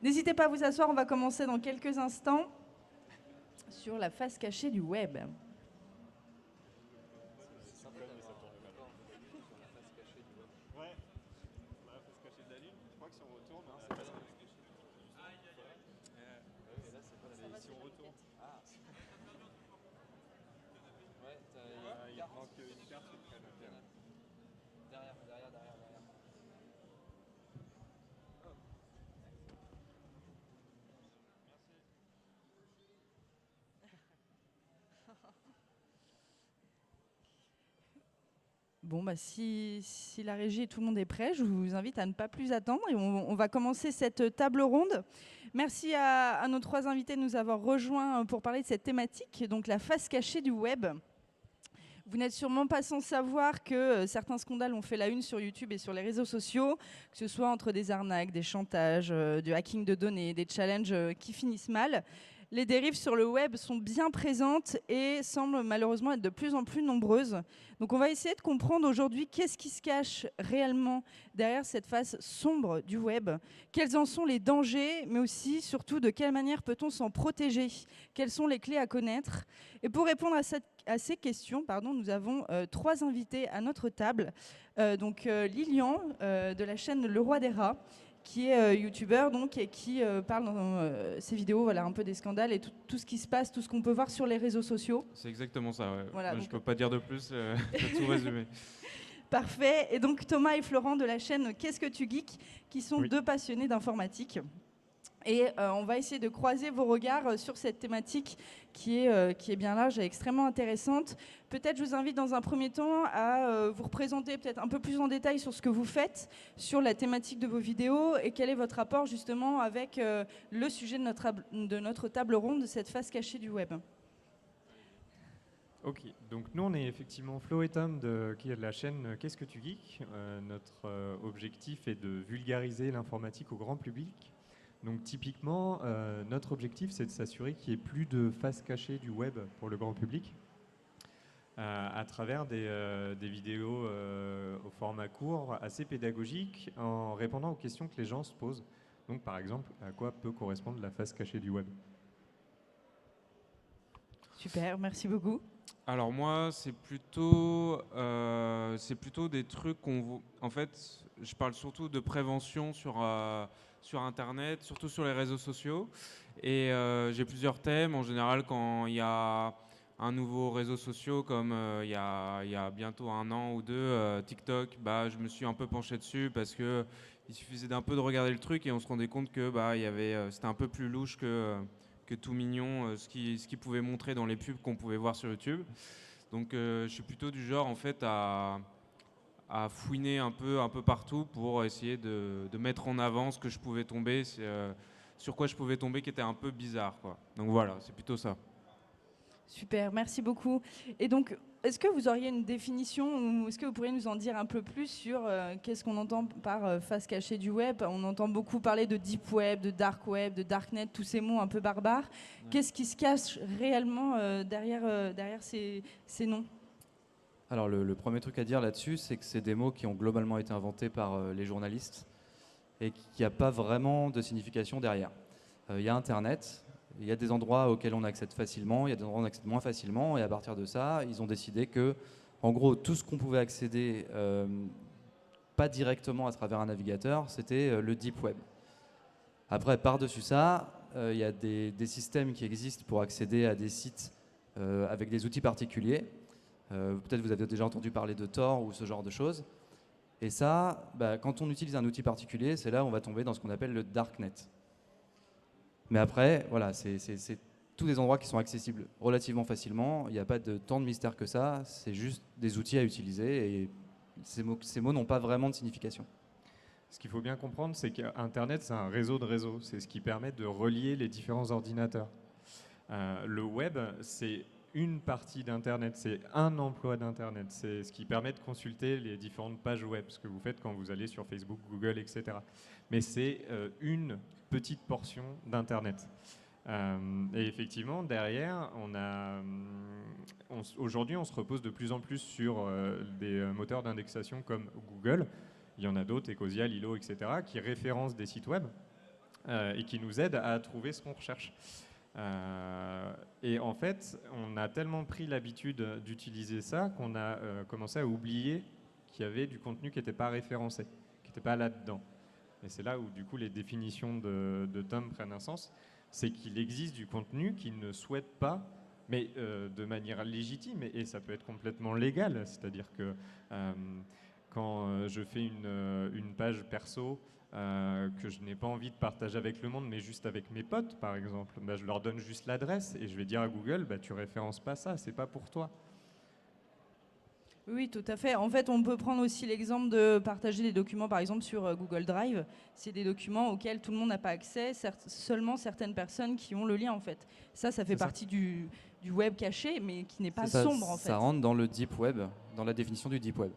N'hésitez pas à vous asseoir, on va commencer dans quelques instants sur la face cachée du web. Bon, bah, si la régie et tout le monde est prêt, je vous invite à ne pas plus attendre et on va commencer cette table ronde. Merci à nos trois invités de nous avoir rejoints pour parler de cette thématique, donc la face cachée du web. Vous n'êtes sûrement pas sans savoir que certains scandales ont fait la une sur YouTube et sur les réseaux sociaux, que ce soit entre des arnaques, des chantages, du hacking de données, des challenges qui finissent mal. Les dérives sur le web sont bien présentes et semblent malheureusement être de plus en plus nombreuses. Donc on va essayer de comprendre aujourd'hui qu'est-ce qui se cache réellement derrière cette face sombre du web, quels en sont les dangers, mais aussi surtout de quelle manière peut-on s'en protéger, quelles sont les clés à connaître. Et pour répondre à ces questions, nous avons trois invités à notre table. Lilian de la chaîne Le Roi des Rats, qui est youtubeur et qui parle dans ses vidéos un peu des scandales et tout ce qui se passe, tout ce qu'on peut voir sur les réseaux sociaux. C'est exactement ça, ouais. Voilà, Moi, je peux pas dire de plus, t'as tout résumé. Parfait. Et donc Thomas et Florent de la chaîne Qu'est-ce que tu geeks, qui sont Oui. deux passionnés d'informatique. Et on va essayer de croiser vos regards sur cette thématique qui est bien large et extrêmement intéressante. Peut-être je vous invite dans un premier temps à vous représenter peut-être un peu plus en détail sur ce que vous faites, sur la thématique de vos vidéos et quel est votre rapport justement avec le sujet de notre table ronde, de cette face cachée du web. Ok, donc nous on est effectivement Flo et Tom qui est de la chaîne Qu'est-ce que tu geeks. Notre objectif est de vulgariser l'informatique au grand public. Donc typiquement, notre objectif c'est de s'assurer qu'il n'y ait plus de face cachée du web pour le grand public à travers des vidéos au format court assez pédagogiques en répondant aux questions que les gens se posent. Donc par exemple, à quoi peut correspondre la face cachée du web? Super, merci beaucoup. Alors moi, c'est plutôt des trucs En fait, je parle surtout de prévention sur Internet, surtout sur les réseaux sociaux. Et j'ai plusieurs thèmes. En général, quand il y a un nouveau réseau social, comme il y a bientôt 1 an ou 2, TikTok, je me suis un peu penché dessus parce que il suffisait d'un peu de regarder le truc et on se rendait compte que c'était un peu plus louche que tout mignon, ce qu'il pouvait montrer dans les pubs qu'on pouvait voir sur YouTube. Donc je suis plutôt du genre en fait à fouiner un peu partout pour essayer de mettre en avant ce que je pouvais tomber, sur quoi je pouvais tomber qui était un peu bizarre, quoi. Donc voilà, c'est plutôt ça. Super, merci beaucoup. Et donc, est-ce que vous auriez une définition ou est-ce que vous pourriez nous en dire un peu plus sur qu'est-ce qu'on entend par face cachée du web? On entend beaucoup parler de deep web, de darknet, tous ces mots un peu barbares. Ouais. Qu'est-ce qui se cache réellement derrière ces noms? Alors le premier truc à dire là-dessus, c'est que c'est des mots qui ont globalement été inventés par les journalistes et qu'il n'y a pas vraiment de signification derrière. Il y a Internet, il y a des endroits auxquels on accède facilement, il y a des endroits où on accède moins facilement, et à partir de ça, ils ont décidé que, en gros, tout ce qu'on pouvait accéder pas directement à travers un navigateur, c'était le deep web. Après, par-dessus ça, il y a des systèmes qui existent pour accéder à des sites avec des outils particuliers. Peut-être vous avez déjà entendu parler de Tor ou ce genre de choses. Et ça, quand on utilise un outil particulier, c'est là où on va tomber dans ce qu'on appelle le darknet. Mais après, voilà, c'est tous des endroits qui sont accessibles relativement facilement. Il n'y a pas de tant de mystère que ça. C'est juste des outils à utiliser et ces mots n'ont pas vraiment de signification. Ce qu'il faut bien comprendre, c'est qu'Internet, c'est un réseau de réseaux. C'est ce qui permet de relier les différents ordinateurs. Le web, c'est une partie d'Internet, c'est un emploi d'Internet. C'est ce qui permet de consulter les différentes pages web, ce que vous faites quand vous allez sur Facebook, Google, etc. Mais c'est une petite portion d'Internet. Et effectivement, derrière, aujourd'hui, on se repose de plus en plus sur des moteurs d'indexation comme Google. Il y en a d'autres, Ecosia, Lilo, etc., qui référencent des sites web. et qui nous aide à trouver ce qu'on recherche. Et en fait, on a tellement pris l'habitude d'utiliser ça qu'on a commencé à oublier qu'il y avait du contenu qui n'était pas référencé, qui n'était pas là-dedans. Et c'est là où du coup les définitions de Tom prennent un sens, c'est qu'il existe du contenu qu'il ne souhaite pas, mais de manière légitime, et ça peut être complètement légal, c'est-à-dire que quand je fais une page perso que je n'ai pas envie de partager avec le monde, mais juste avec mes potes, par exemple, bah, je leur donne juste l'adresse et je vais dire à Google, bah, tu références pas ça, c'est pas pour toi. Oui, tout à fait. En fait, on peut prendre aussi l'exemple de partager des documents, par exemple, sur Google Drive. C'est des documents auxquels tout le monde n'a pas accès, seulement certaines personnes qui ont le lien, en fait. Ça fait partie du web caché, mais qui n'est pas sombre, en fait. Ça rentre dans le deep web, dans la définition du deep web.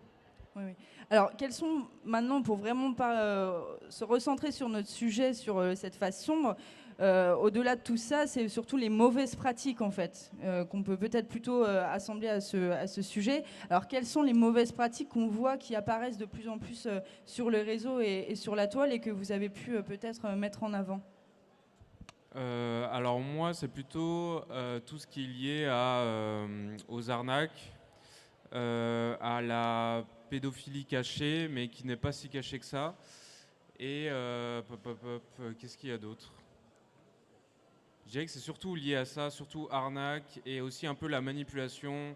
Oui, oui. Alors, quels sont maintenant, pour vraiment pas se recentrer sur notre sujet, sur cette phase sombre, au-delà de tout ça, c'est surtout les mauvaises pratiques, en fait, qu'on peut peut-être plutôt assembler à ce sujet. Alors, quelles sont les mauvaises pratiques qu'on voit qui apparaissent de plus en plus sur le réseau et sur la toile et que vous avez pu peut-être mettre en avant? Alors moi, c'est plutôt tout ce qui est lié aux arnaques, à la pédophilie cachée, mais qui n'est pas si cachée que ça. Et qu'est-ce qu'il y a d'autre? Je dirais que c'est surtout lié à ça, surtout arnaque et aussi un peu la manipulation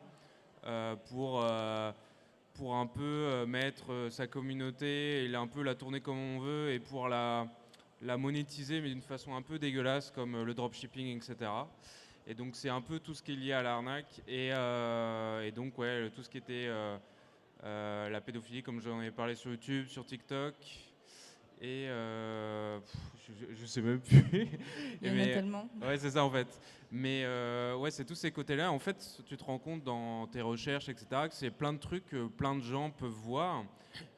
pour un peu mettre sa communauté et un peu la tourner comme on veut et pour la monétiser, mais d'une façon un peu dégueulasse comme le dropshipping, etc. Et donc c'est un peu tout ce qui est lié à l'arnaque et donc ouais, tout ce qui était la pédophilie, comme j'en ai parlé sur YouTube, sur TikTok. Et je sais même plus. Il y en a tellement. Ouais, c'est ça en fait. Mais ouais, c'est tous ces côtés-là. En fait, tu te rends compte dans tes recherches, etc., que c'est plein de trucs que plein de gens peuvent voir,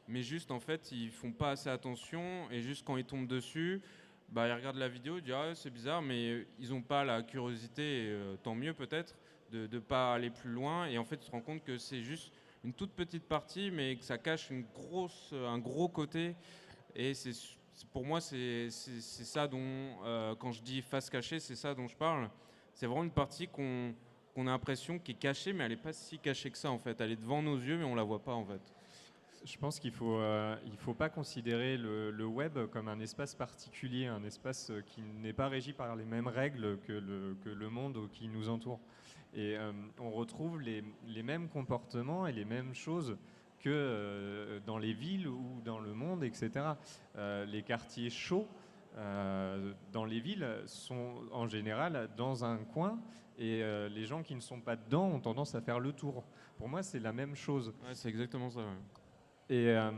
mais juste en fait, ils font pas assez attention et juste quand ils tombent dessus, bah, ils regardent la vidéo, ils disent ah, c'est bizarre, mais ils n'ont pas la curiosité, et, tant mieux peut-être, de ne pas aller plus loin. Et en fait, tu te rends compte que c'est juste une toute petite partie, mais que ça cache un gros côté. Et pour moi, c'est ça dont, quand je dis face cachée, c'est ça dont je parle. C'est vraiment une partie qu'on a l'impression qui est cachée, mais elle n'est pas si cachée que ça en fait. Elle est devant nos yeux, mais on la voit pas en fait. Je pense qu'il faut pas considérer le web comme un espace particulier, un espace qui n'est pas régi par les mêmes règles que le monde qui nous entoure. Et on retrouve les mêmes comportements et les mêmes choses que dans les villes ou dans le monde, etc. Les quartiers chauds dans les villes sont en général dans un coin et les gens qui ne sont pas dedans ont tendance à faire le tour. Pour moi, c'est la même chose. Ouais, c'est exactement ça. Ouais.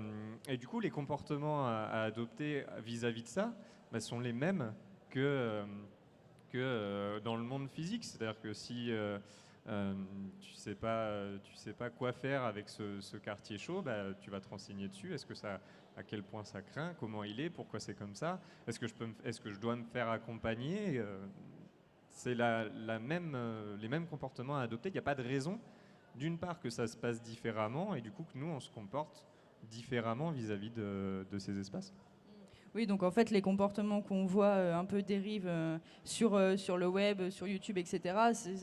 Et du coup, les comportements à adopter vis-à-vis de ça sont les mêmes que dans le monde physique. C'est-à-dire que si tu sais pas quoi faire avec ce quartier chaud, tu vas te renseigner dessus. À quel point ça craint, comment il est, pourquoi c'est comme ça, est-ce que je dois me faire accompagner? C'est les mêmes comportements à adopter. Il n'y a pas de raison, d'une part, que ça se passe différemment et du coup que nous, on se comporte différemment vis-à-dire de ces espaces. Oui, donc en fait, les comportements qu'on voit un peu dérive sur le web, sur YouTube, etc.,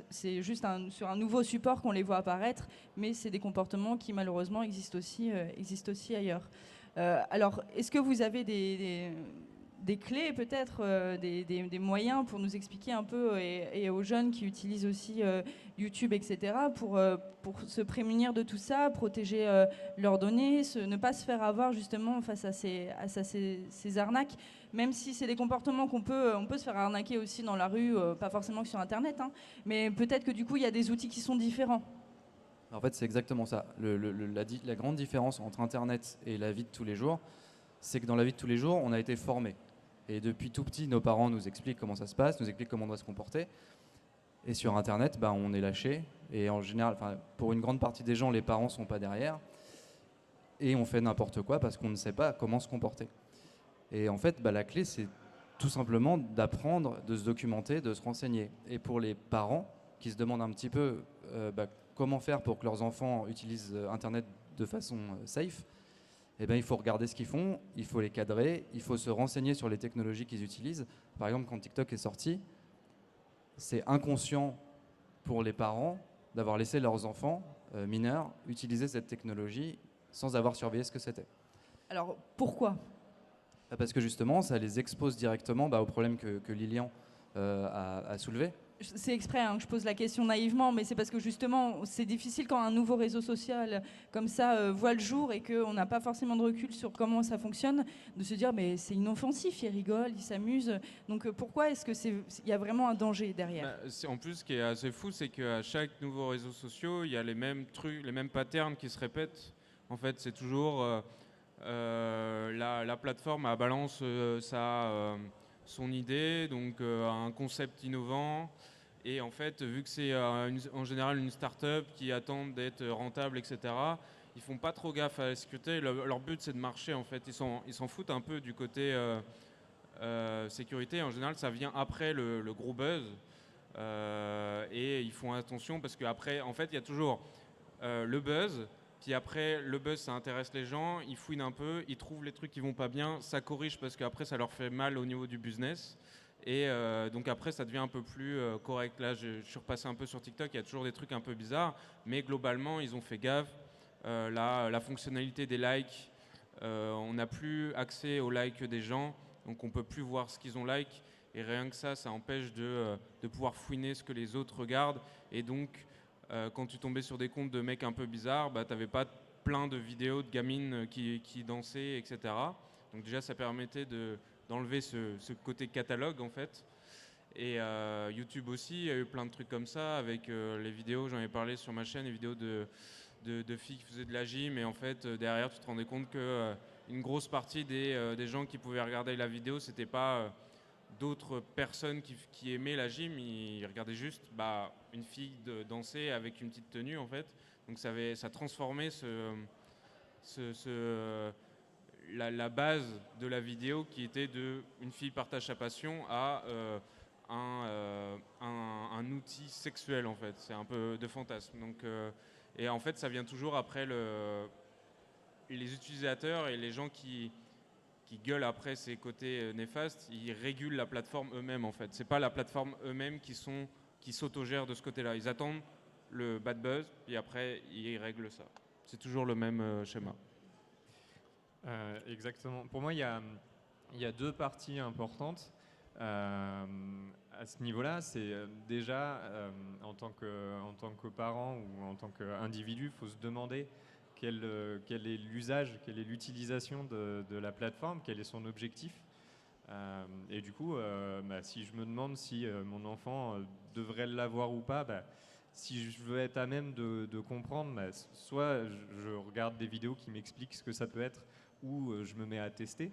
c'est juste sur un nouveau support qu'on les voit apparaître, mais c'est des comportements qui malheureusement existent aussi ailleurs. Alors, est-ce que vous avez des clés, peut-être, des moyens pour nous expliquer un peu, et aux jeunes qui utilisent aussi YouTube, etc., pour se prémunir de tout ça, protéger leurs données, ne pas se faire avoir justement face à ces arnaques, même si c'est des comportements on peut se faire arnaquer aussi dans la rue, pas forcément que sur Internet, hein, mais peut-être que du coup, il y a des outils qui sont différents. En fait, c'est exactement ça. La grande différence entre Internet et la vie de tous les jours, c'est que dans la vie de tous les jours, on a été formé. Et depuis tout petit, nos parents nous expliquent comment ça se passe, nous expliquent comment on doit se comporter. Et sur Internet, on est lâché. Et en général, pour une grande partie des gens, les parents ne sont pas derrière. Et on fait n'importe quoi parce qu'on ne sait pas comment se comporter. Et en fait, la clé, c'est tout simplement d'apprendre, de se documenter, de se renseigner. Et pour les parents qui se demandent un petit peu comment faire pour que leurs enfants utilisent Internet de façon safe, eh ben, il faut regarder ce qu'ils font, il faut les cadrer, il faut se renseigner sur les technologies qu'ils utilisent. Par exemple, quand TikTok est sorti, c'est inconscient pour les parents d'avoir laissé leurs enfants mineurs utiliser cette technologie sans avoir surveillé ce que c'était. Alors, pourquoi ? Parce que justement, ça les expose directement au problème que Lilian a soulevé. C'est exprès que je pose la question naïvement, mais c'est parce que justement, c'est difficile quand un nouveau réseau social comme ça voit le jour et qu'on n'a pas forcément de recul sur comment ça fonctionne, de se dire mais c'est inoffensif, ils rigolent, ils s'amusent. Donc pourquoi est-ce qu'il y a vraiment un danger derrière ? En plus, ce qui est assez fou, c'est qu'à chaque nouveau réseau social, il y a les mêmes trucs, les mêmes patterns qui se répètent. En fait, c'est toujours la plateforme balance son idée, donc un concept innovant. Et en fait, vu que c'est en général une start-up qui attend d'être rentable, etc., ils font pas trop gaffe à la sécurité. Leur but, c'est de marcher, en fait. Ils s'en foutent un peu du côté sécurité. En général, ça vient après le gros buzz. Et ils font attention parce qu'après, en fait, il y a toujours le buzz. Puis après, le buzz, ça intéresse les gens. Ils fouinent un peu, ils trouvent les trucs qui vont pas bien. Ça corrige parce qu'après, ça leur fait mal au niveau du business. Et donc après, ça devient un peu plus correct. Là, je suis repassé un peu sur TikTok, il y a toujours des trucs un peu bizarres, mais globalement, ils ont fait gaffe. La fonctionnalité des likes, on n'a plus accès aux likes des gens, donc on peut plus voir ce qu'ils ont like. Et rien que ça empêche de pouvoir fouiner ce que les autres regardent. Et donc, quand tu tombais sur des comptes de mecs un peu bizarres, t'avais pas plein de vidéos de gamines qui dansaient, etc. Donc déjà, ça permettait d'enlever ce côté catalogue en fait. Et YouTube aussi, il y a eu plein de trucs comme ça avec les vidéos, j'en ai parlé sur ma chaîne, les vidéos de filles qui faisaient de la gym et en fait derrière tu te rendais compte que une grosse partie des gens qui pouvaient regarder la vidéo, c'était pas d'autres personnes qui aimaient la gym, ils regardaient juste une fille danser avec une petite tenue en fait. Donc ça transformait la base de la vidéo qui était une fille partage sa passion à un outil sexuel en fait. C'est un peu de fantasme. Donc, et en fait ça vient toujours après les utilisateurs et les gens qui gueulent après ces côtés néfastes, ils régulent la plateforme eux-mêmes en fait. C'est pas la plateforme eux-mêmes qui s'autogèrent de ce côté-là. Ils attendent le bad buzz et après ils règlent ça. C'est toujours le même schéma. Exactement. Pour moi, il y a deux parties importantes à ce niveau-là. C'est déjà, en tant que parent ou en tant qu'individu, il faut se demander quel est l'usage, quelle est l'utilisation de la plateforme, quel est son objectif. Et du coup, si je me demande si mon enfant devrait l'avoir ou pas, si je veux être à même de comprendre, soit je regarde des vidéos qui m'expliquent ce que ça peut être, ou je me mets à tester.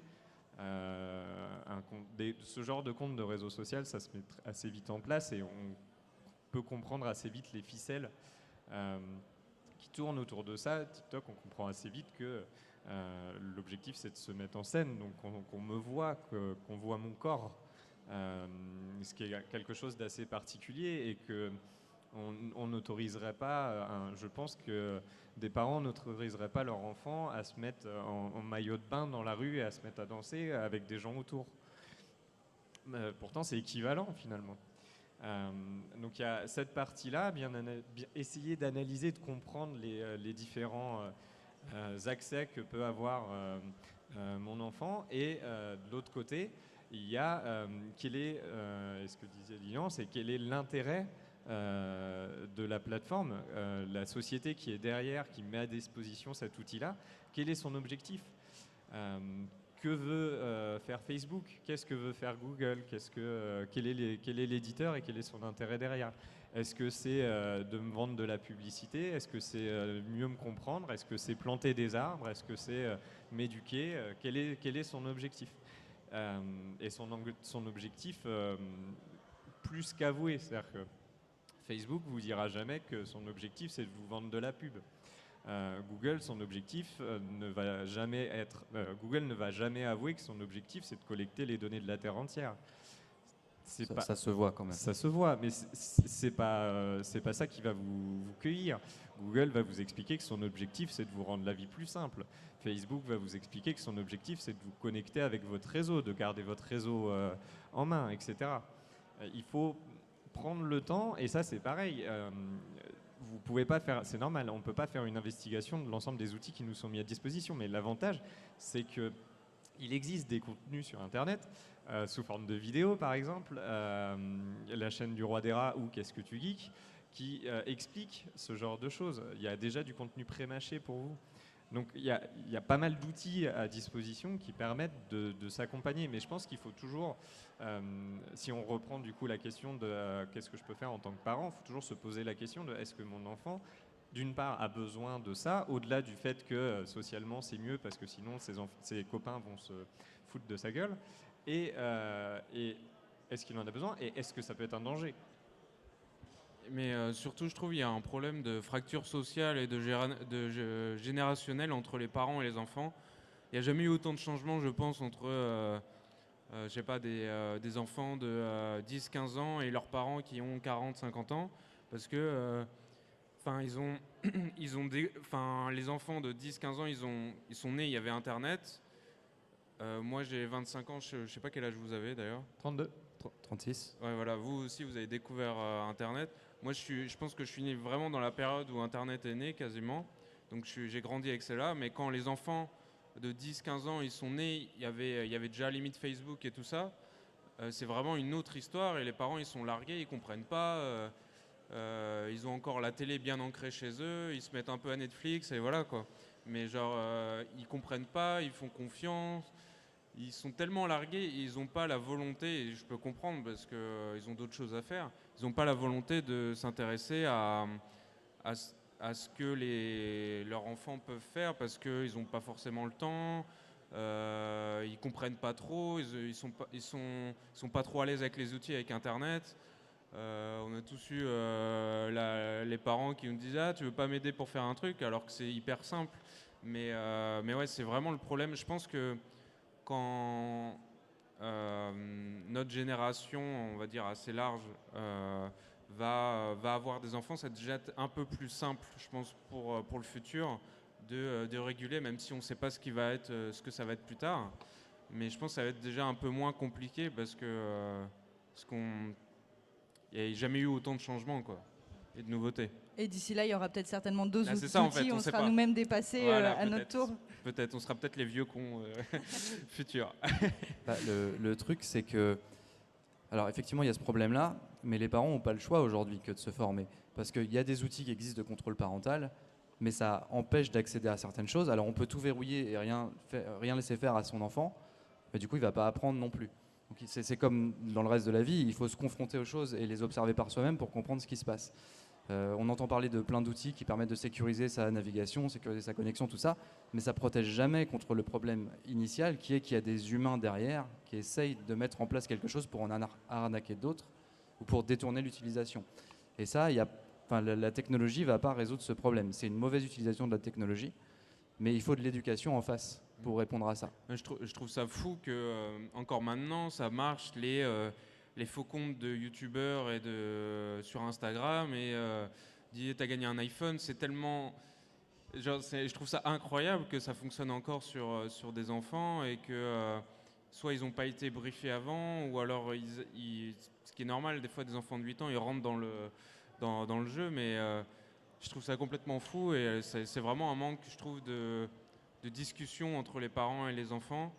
Ce genre de compte de réseau social, ça se met assez vite en place et on peut comprendre assez vite les ficelles qui tournent autour de ça. TikTok, on comprend assez vite que l'objectif, c'est de se mettre en scène, donc qu'on me voit, qu'on voit mon corps, ce qui est quelque chose d'assez particulier et que on n'autoriserait pas, je pense que des parents n'autoriseraient pas leur enfant à se mettre en maillot de bain dans la rue et à se mettre à danser avec des gens autour. Pourtant, c'est équivalent finalement. Donc il y a cette partie-là, bien essayer d'analyser, de comprendre les différents accès que peut avoir mon enfant. Et de l'autre côté, il y a ce que disait Lilian, c'est quel est l'intérêt de la plateforme, la société qui est derrière, qui met à disposition cet outil-là, quel est son objectif, que veut faire Facebook, qu'est-ce que veut faire Google, quel est l'éditeur et quel est son intérêt derrière. Est-ce que c'est de me vendre de la publicité? Est-ce que c'est mieux me comprendre? Est-ce que c'est planter des arbres? Est-ce que c'est m'éduquer? Quel est son objectif? Et son objectif plus qu'avoué, c'est-à-dire que Facebook vous dira jamais que son objectif c'est de vous vendre de la pub. Google, son objectif ne va jamais être. Google ne va jamais avouer que son objectif c'est de collecter les données de la Terre entière. Ça se voit quand même. Ça se voit, mais c'est pas ça qui va vous cueillir. Google va vous expliquer que son objectif, c'est de vous rendre la vie plus simple. Facebook va vous expliquer que son objectif, c'est de vous connecter avec votre réseau, de garder votre réseau en main, etc. Il faut prendre le temps, et ça, c'est pareil. Vous pouvez pas faire, c'est normal, on ne peut pas faire une investigation de l'ensemble des outils qui nous sont mis à disposition, mais l'avantage, c'est qu'il existe des contenus sur Internet, sous forme de vidéos par exemple, la chaîne du Roi des Rats ou Qu'est-ce que tu geeks, qui explique ce genre de choses. Il y a déjà du contenu pré-mâché pour vous. Donc il y a pas mal d'outils à disposition qui permettent de s'accompagner, mais je pense qu'il faut toujours, si on reprend du coup la question de qu'est-ce que je peux faire en tant que parent, il faut toujours se poser la question de est-ce que mon enfant, d'une part, a besoin de ça, au-delà du fait que socialement c'est mieux parce que sinon ses copains vont se foutre de sa gueule, et est-ce qu'il en a besoin et est-ce que ça peut être un danger? Mais surtout, je trouve qu'il y a un problème de fracture sociale et de générationnelle entre les parents et les enfants. Il n'y a jamais eu autant de changements, je pense, entre je sais pas, des enfants de 10-15 ans et leurs parents qui ont 40-50 ans. Parce que les enfants de 10-15 ans, ils sont nés, il y avait Internet. Moi, j'ai 25 ans, je sais pas quel âge vous avez d'ailleurs. 32. 36. Ouais, voilà, vous aussi, vous avez découvert Internet. Moi, je pense que je suis né vraiment dans la période où Internet est né, quasiment. Donc, j'ai grandi avec cela. Mais quand les enfants de 10-15 ans, ils sont nés, il y avait déjà limite Facebook et tout ça. C'est vraiment une autre histoire. Et les parents, ils sont largués, ils comprennent pas. Ils ont encore la télé bien ancrée chez eux. Ils se mettent un peu à Netflix et voilà, quoi. Mais genre, ils comprennent pas, ils font confiance. Ils sont tellement largués, ils n'ont pas la volonté, et je peux comprendre parce qu'ils ont d'autres choses à faire, ils n'ont pas la volonté de s'intéresser à ce que leurs enfants peuvent faire parce qu'ils n'ont pas forcément le temps, ils ne comprennent pas trop, ils sont pas trop à l'aise avec les outils, avec Internet. On a tous eu les parents qui nous disent « Ah, tu veux pas m'aider pour faire un truc ?» alors que c'est hyper simple. Mais ouais, c'est vraiment le problème. Je pense que quand notre génération, on va dire assez large, va avoir des enfants, ça déjà un peu plus simple, je pense, pour le futur, de réguler, même si on ne sait pas ce que ça va être plus tard. Mais je pense que ça va être déjà un peu moins compliqué parce qu'il n'y a jamais eu autant de changements, quoi, et de nouveautés. Et d'ici là, il y aura peut-être certainement d'autres outils, ça, en fait, on on sait sera pas. nous-mêmes dépassés Voilà, à notre tour. Peut-être, on sera peut-être les vieux cons futurs. Bah, le truc, c'est que, alors effectivement, il y a ce problème-là, mais les parents n'ont pas le choix aujourd'hui que de se former. Parce qu'il y a des outils qui existent de contrôle parental, mais ça empêche d'accéder à certaines choses. Alors on peut tout verrouiller et rien laisser faire à son enfant, mais du coup, il ne va pas apprendre non plus. Donc c'est comme dans le reste de la vie, il faut se confronter aux choses et les observer par soi-même pour comprendre ce qui se passe. On entend parler de plein d'outils qui permettent de sécuriser sa navigation, sécuriser sa connexion, tout ça, mais ça ne protège jamais contre le problème initial qui est qu'il y a des humains derrière qui essayent de mettre en place quelque chose pour en arnaquer d'autres ou pour détourner l'utilisation. Et ça, la technologie ne va pas résoudre ce problème. C'est une mauvaise utilisation de la technologie, mais il faut de l'éducation en face pour répondre à ça. Je trouve ça fou que encore maintenant, ça marche les faux comptes de youtubeurs et sur Instagram et dire t'as gagné un iPhone, c'est tellement je trouve ça incroyable que ça fonctionne encore sur des enfants et que soit ils n'ont pas été briefés avant ou alors ce qui est normal, des fois des enfants de 8 ans ils rentrent dans le jeu, mais je trouve ça complètement fou et c'est vraiment un manque, je trouve, de discussion entre les parents et les enfants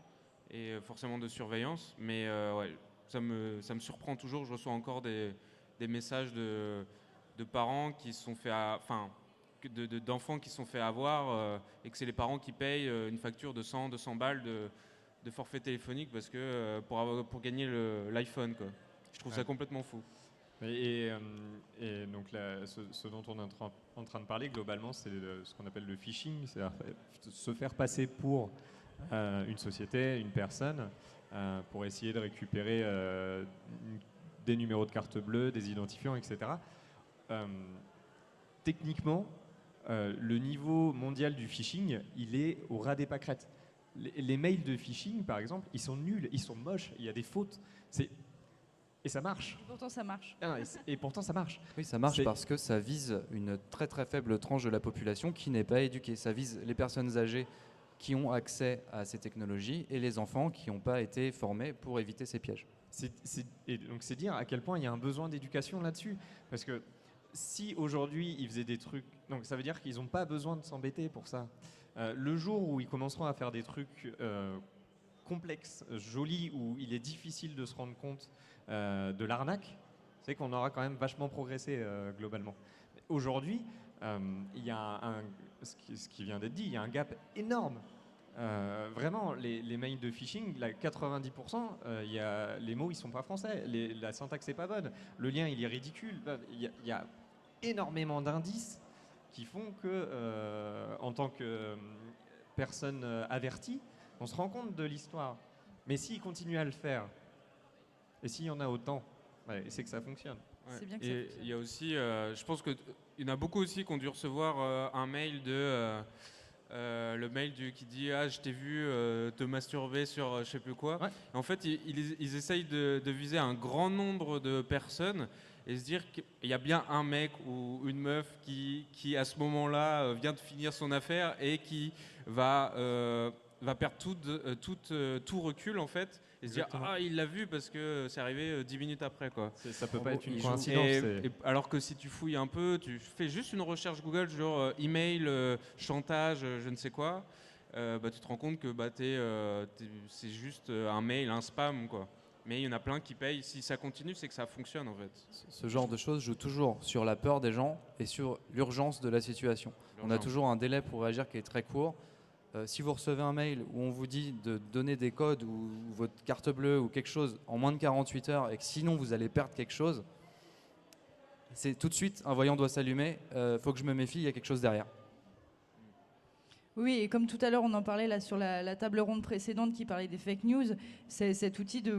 et forcément de surveillance, mais ouais, ça me surprend toujours. Je reçois encore des messages de parents qui se sont fait, d'enfants qui se sont fait avoir et que c'est les parents qui payent une facture de 100-200 balles de forfait téléphonique parce que pour gagner l'iPhone, quoi. Je trouve ça complètement fou. Et donc là, ce dont on est en train de parler globalement, c'est ce qu'on appelle le phishing, c'est-à-dire se faire passer pour une société, une personne, pour essayer de récupérer des numéros de carte bleue, des identifiants, etc. Techniquement, le niveau mondial du phishing, il est au ras des pâquerettes. Les mails de phishing, par exemple, ils sont nuls, ils sont moches, il y a des fautes. Et ça marche. Et pourtant, ça marche. Ah non, et pourtant, ça marche. Oui, ça marche C'est- parce que ça vise une très très faible tranche de la population qui n'est pas éduquée. Ça vise les personnes âgées qui ont accès à ces technologies et les enfants qui n'ont pas été formés pour éviter ces pièges. Et donc c'est dire à quel point il y a un besoin d'éducation là-dessus. Parce que si aujourd'hui ils faisaient des trucs, donc ça veut dire qu'ils n'ont pas besoin de s'embêter pour ça. Le jour où ils commenceront à faire des trucs complexes, jolis, où il est difficile de se rendre compte de l'arnaque, c'est qu'on aura quand même vachement progressé globalement. Aujourd'hui, il y a ce qui vient d'être dit, il y a un gap énorme. Vraiment, les mails de phishing, là, 90%, les mots ils sont pas français, la syntaxe est pas bonne, le lien il est ridicule. Il y a énormément d'indices qui font que, en tant que personne avertie, on se rend compte de l'histoire. Mais s'ils continuent à le faire, et s'il y en a autant, ouais, c'est que ça fonctionne. Ouais. C'est bien que ça Et fonctionne. il y a aussi, je pense qu'il y en a beaucoup aussi qui ont dû recevoir un mail le mail qui dit ah je t'ai vu te masturber sur je sais plus quoi. Ouais. En fait ils essayent de viser un grand nombre de personnes et se dire qu'il y a bien un mec ou une meuf qui à ce moment-là vient de finir son affaire et qui va perdre tout recul en fait et se dire Exactement. ah il l'a vu parce que c'est arrivé 10 minutes après quoi. Ça peut En pas gros, être une ils coïncidence. Alors que si tu fouilles un peu, tu fais juste une recherche Google genre email, chantage, je ne sais quoi, bah, tu te rends compte que bah, c'est juste un mail, un spam quoi. Mais il y en a plein qui payent. Si ça continue, c'est que ça fonctionne en fait. Ce genre de choses joue toujours sur la peur des gens et sur l'urgence de la situation. On a toujours un délai pour réagir qui est très court. Si vous recevez un mail où on vous dit de donner des codes ou votre carte bleue ou quelque chose en moins de 48 heures et que sinon vous allez perdre quelque chose, c'est tout de suite un voyant doit s'allumer, faut que je me méfie, il y a quelque chose derrière. Oui, et comme tout à l'heure, on en parlait là sur la table ronde précédente qui parlait des fake news, c'est cet outil de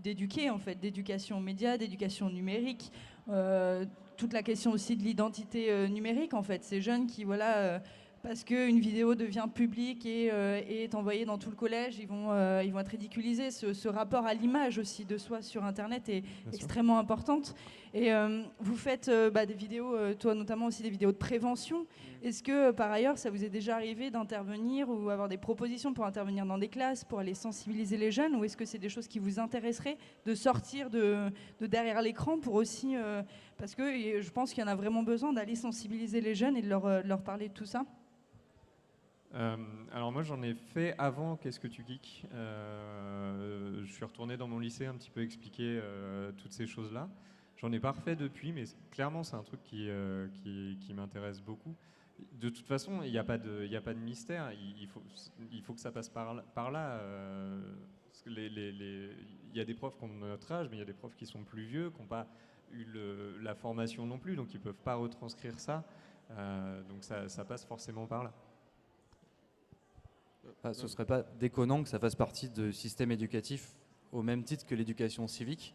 d'éduquer en fait, d'éducation aux médias, d'éducation numérique, toute la question aussi de l'identité numérique en fait. Ces jeunes qui parce qu'une vidéo devient publique et est envoyée dans tout le collège, ils vont être ridiculisés. Ce rapport à l'image aussi de soi sur Internet est extrêmement importante. Et vous faites des vidéos, toi notamment aussi des vidéos de prévention. Est-ce que par ailleurs, ça vous est déjà arrivé d'intervenir ou avoir des propositions pour intervenir dans des classes, pour aller sensibiliser les jeunes, ou est-ce que c'est des choses qui vous intéresseraient de sortir de derrière l'écran pour aussi... parce que je pense qu'il y en a vraiment besoin d'aller sensibiliser les jeunes et de leur parler de tout ça. Alors moi j'en ai fait avant Qu'est-ce que tu geeks. Je suis retourné dans mon lycée un petit peu expliquer toutes ces choses-là. J'en ai pas refait depuis, mais clairement c'est un truc qui m'intéresse beaucoup. De toute façon, il n'y a pas de mystère. Il faut que ça passe par là. Parce que il y a des profs qui ont notre âge, mais il y a des profs qui sont plus vieux, qui n'ont pas eu la formation non plus, donc ils ne peuvent pas retranscrire ça. Donc ça passe forcément par là. Ce ne serait pas déconnant que ça fasse partie du système éducatif au même titre que l'éducation civique.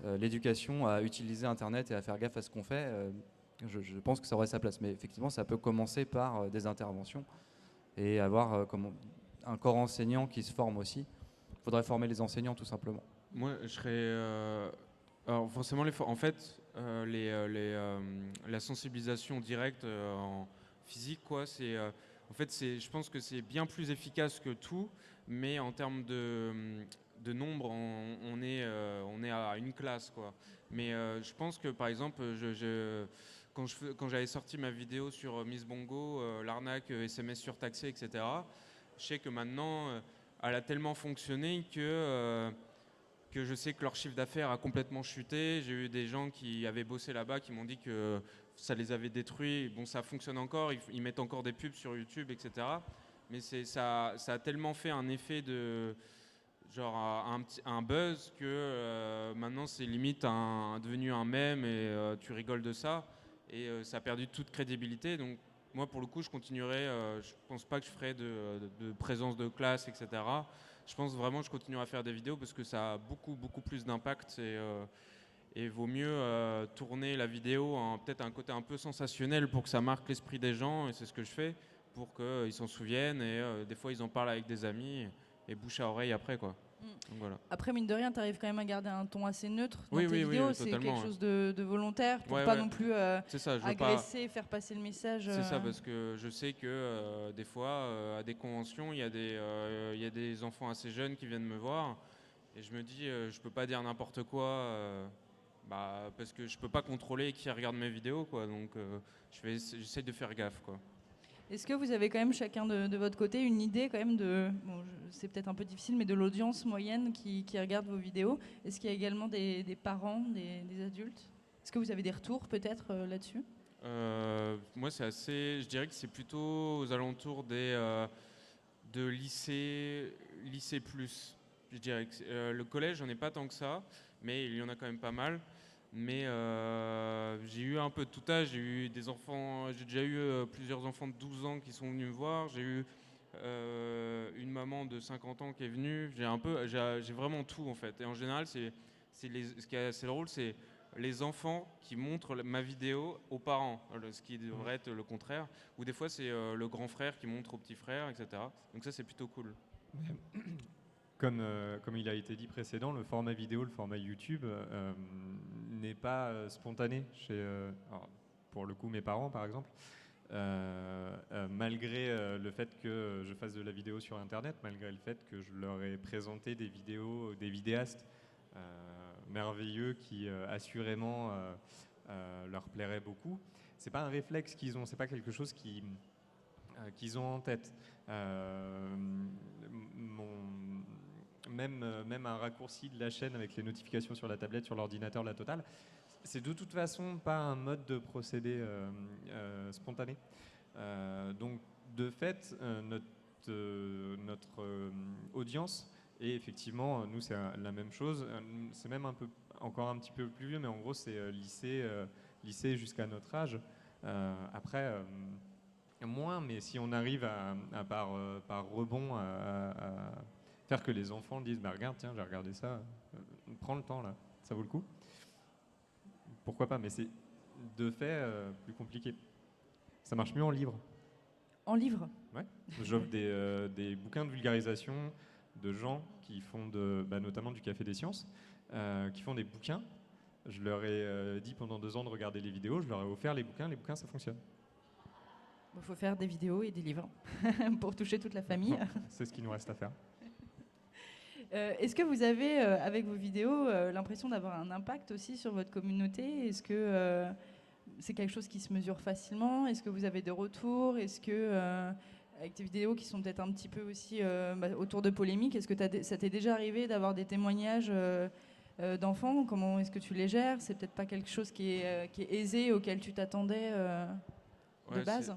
L'éducation à utiliser Internet et à faire gaffe à ce qu'on fait, je pense que ça aurait sa place. Mais effectivement, ça peut commencer par des interventions et avoir un corps enseignant qui se forme aussi. Il faudrait former les enseignants tout simplement. Moi, je serais... alors forcément, en fait, la sensibilisation directe en physique, quoi, en fait, je pense que c'est bien plus efficace que tout, mais en termes de nombre, on est à une classe, quoi. Mais je pense que, par exemple, quand j'avais sorti ma vidéo sur Miss Bongo, l'arnaque SMS surtaxée, etc., je sais que maintenant, elle a tellement fonctionné que je sais que leur chiffre d'affaires a complètement chuté. J'ai eu des gens qui avaient bossé là-bas qui m'ont dit que ça les avait détruits. Bon, ça fonctionne encore, ils mettent encore des pubs sur YouTube, etc. Mais ça a tellement fait un effet de genre un buzz que maintenant c'est limite devenu un mème et tu rigoles de ça. Et ça a perdu toute crédibilité. Donc moi, pour le coup, je continuerai. Je pense pas que je ferai de présence de classe, etc. Je pense vraiment que je continuerai à faire des vidéos parce que ça a beaucoup plus d'impact et vaut mieux tourner la vidéo en peut-être un côté un peu sensationnel pour que ça marque l'esprit des gens, et c'est ce que je fais pour qu'ils s'en souviennent, et des fois ils en parlent avec des amis et bouche à oreille après, quoi. Mm. Donc voilà. Après, mine de rien, tu arrives quand même à garder un ton assez neutre dans Oui, tes oui, oui, vidéos. oui, C'est totalement, quelque ouais. chose de volontaire pour Ouais, pas ouais. non plus C'est ça, je veux pas. agresser, faire passer le message. C'est ça, parce que je sais que des fois, à des conventions, il y a des enfants assez jeunes qui viennent me voir, et je me dis, je peux pas dire n'importe quoi, parce que je peux pas contrôler qui regarde mes vidéos, quoi. Donc, j'essaie de faire gaffe, quoi. Est-ce que vous avez quand même chacun de votre côté une idée quand même de, bon, c'est peut-être un peu difficile, mais de l'audience moyenne qui regarde vos vidéos? Est-ce qu'il y a également des parents, des adultes? Est-ce que vous avez des retours peut-être là-dessus? Moi, je dirais que c'est plutôt aux alentours de lycée plus. Je dirais que le collège, j'en ai pas tant que ça, mais il y en a quand même pas mal. Mais j'ai eu un peu de tout âge. J'ai eu des enfants, j'ai déjà eu plusieurs enfants de 12 ans qui sont venus me voir. J'ai eu une maman de 50 ans qui est venue. J'ai vraiment tout en fait. Et en général, ce qui est assez drôle, c'est les enfants qui montrent ma vidéo aux parents, ce qui devrait être le contraire. Ou des fois, c'est le grand frère qui montre au petit frère, etc. Donc ça, c'est plutôt cool. Comme il a été dit précédent, le format vidéo, le format YouTube n'est pas spontané alors, pour le coup, mes parents par exemple. Malgré le fait que je fasse de la vidéo sur Internet, malgré le fait que je leur ai présenté des vidéos, des vidéastes merveilleux qui assurément leur plairaient beaucoup, c'est pas un réflexe qu'ils ont, c'est pas quelque chose qu'ils ont en tête. Même un raccourci de la chaîne avec les notifications sur la tablette, sur l'ordinateur, la totale, c'est de toute façon pas un mode de procédé spontané. Donc de fait, notre audience, et effectivement, nous c'est la même chose, c'est même encore un petit peu plus vieux, mais en gros c'est lycée jusqu'à notre âge. Après, moins, mais si on arrive par rebond à faire que les enfants disent bah regarde, tiens, j'ai regardé ça, prends le temps là, ça vaut le coup. Pourquoi pas, mais c'est de fait plus compliqué. Ça marche mieux en livre. En livre? Ouais. J'offre des bouquins de vulgarisation de gens qui font notamment du Café des Sciences, qui font des bouquins. Je leur ai dit pendant 2 ans de regarder les vidéos, je leur ai offert les bouquins ça fonctionne. Il faut faire des vidéos et des livres pour toucher toute la famille. C'est ce qu'il nous reste à faire. Est-ce que vous avez, avec vos vidéos, l'impression d'avoir un impact aussi sur votre communauté? Est-ce que c'est quelque chose qui se mesure facilement? Est-ce que vous avez des retours? Est-ce que, avec tes vidéos qui sont peut-être un petit peu aussi autour de polémiques, est-ce que ça t'est déjà arrivé d'avoir des témoignages d'enfants? Comment est-ce que tu les gères? C'est peut-être pas quelque chose qui est aisé, auquel tu t'attendais de base?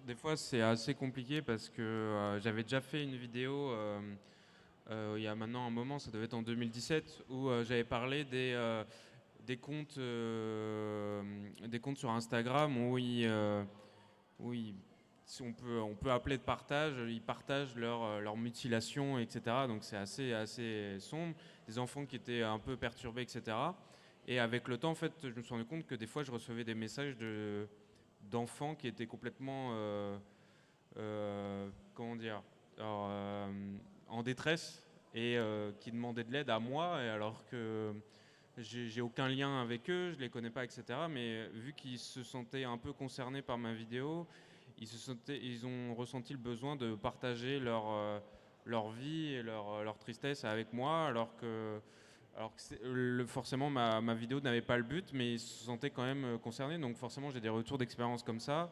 Des fois, c'est assez compliqué parce que j'avais déjà fait une vidéo il y a maintenant un moment, ça devait être en 2017, où j'avais parlé des comptes sur Instagram on peut appeler de partage, ils partagent leur mutilation, etc. Donc c'est assez sombre. Des enfants qui étaient un peu perturbés, etc. Et avec le temps, en fait, je me suis rendu compte que des fois, je recevais des messages d'enfants qui étaient complètement, comment dire, alors, en détresse et qui demandaient de l'aide à moi, et alors que j'ai aucun lien avec eux, je les connais pas, etc. Mais vu qu'ils se sentaient un peu concernés par ma vidéo, ils ont ressenti le besoin de partager leur vie et leur tristesse avec moi, alors que forcément ma vidéo n'avait pas le but, mais ils se sentaient quand même concernés. Donc forcément j'ai des retours d'expérience comme ça.